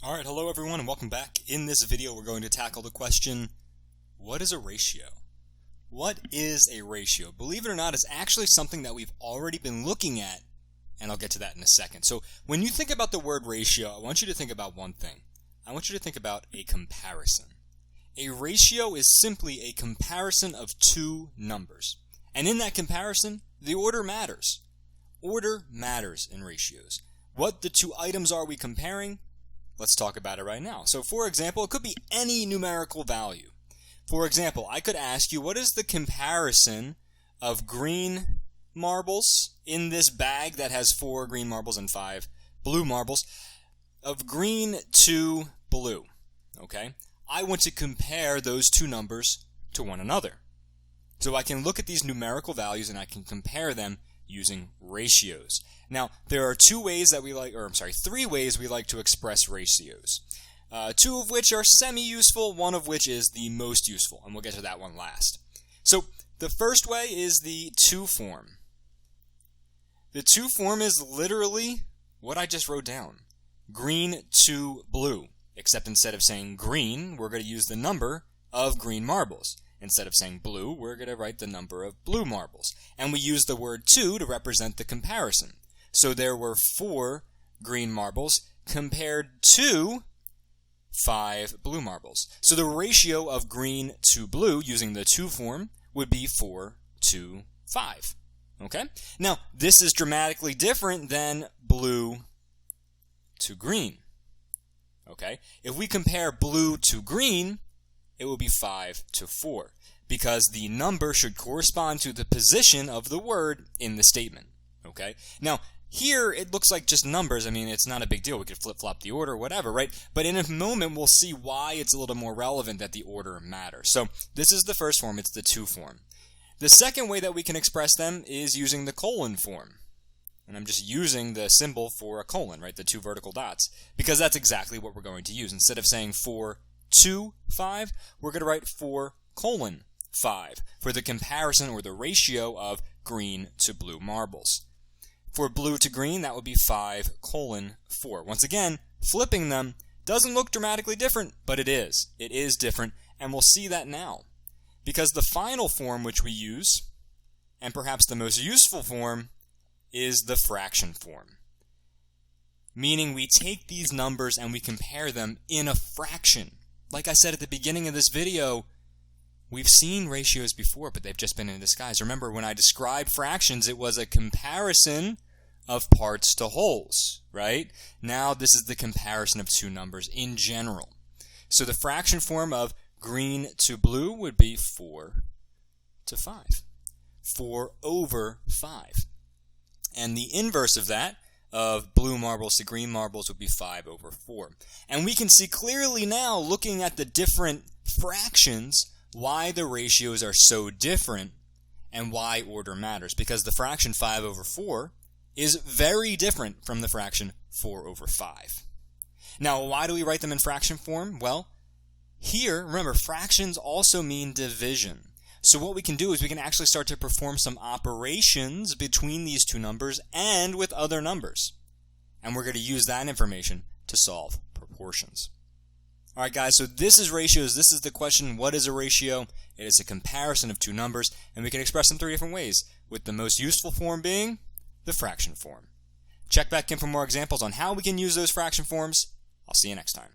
Alright, hello everyone and welcome back. In this video we're going to tackle the question, what is a ratio? What is a ratio? Believe it or not, it's actually something that we've already been looking at, and I'll get to that in a second. So when you think about the word ratio, I want you to think about one thing. I want you to think about a comparison. A ratio is simply a comparison of two numbers. And in that comparison, the order matters. Order matters in ratios. What the two items are we comparing? Let's talk about it right now. So for example, it could be any numerical value. For example, I could ask you, what is the comparison of green marbles in this bag that has 4 green marbles and 5 blue marbles, of green to blue? Okay? I want to compare those two numbers to one another. So I can look at these numerical values and I can compare them using ratios. Now, there are three ways we like to express ratios. Two of which are semi-useful, one of which is the most useful, and we'll get to that one last. So, the first way is the to form. The to form is literally what I just wrote down. Green to blue. Except instead of saying green, we're going to use the number of green marbles. Instead of saying blue, we're going to write the number of blue marbles. And we use the word to represent the comparison. So there were 4 green marbles compared to 5 blue marbles. So the ratio of green to blue, using the to form, would be 4 to 5. Okay? Now, this is dramatically different than blue to green. Okay? If we compare blue to green, it will be 5 to 4, because the number should correspond to the position of the word in the statement. Okay? Now, here it looks like just numbers. I mean, it's not a big deal. We could flip-flop the order, whatever, right? But in a moment, we'll see why it's a little more relevant that the order matters. So this is the first form. It's the to form. The second way that we can express them is using the colon form. And I'm just using the symbol for a colon, right? The 2 vertical dots. Because that's exactly what we're going to use. Instead of saying 4 to 5, we're going to write 4 colon 5 for the comparison or the ratio of green to blue marbles. For blue to green, that would be 5 colon 4. Once again, flipping them doesn't look dramatically different, but it is. It is different, and we'll see that now. Because the final form which we use, and perhaps the most useful form, is the fraction form. Meaning we take these numbers and we compare them in a fraction. Like I said at the beginning of this video, we've seen ratios before, but they've just been in disguise. Remember, when I described fractions, it was a comparison of parts to wholes, right? Now this is the comparison of two numbers in general. So the fraction form of green to blue would be 4 to 5. 4 over 5. And the inverse of that, of blue marbles to green marbles, would be 5 over 4. And we can see clearly now, looking at the different fractions, why the ratios are so different and why order matters. Because the fraction 5 over 4 is very different from the fraction 4 over 5. Now, why do we write them in fraction form? Well, here, remember, fractions also mean division. So what we can do is we can actually start to perform some operations between these two numbers and with other numbers. And we're going to use that information to solve proportions. Alright guys, so this is ratios. This is the question, what is a ratio? It is a comparison of two numbers, and we can express them 3 different ways, with the most useful form being the fraction form. Check back in for more examples on how we can use those fraction forms. I'll see you next time.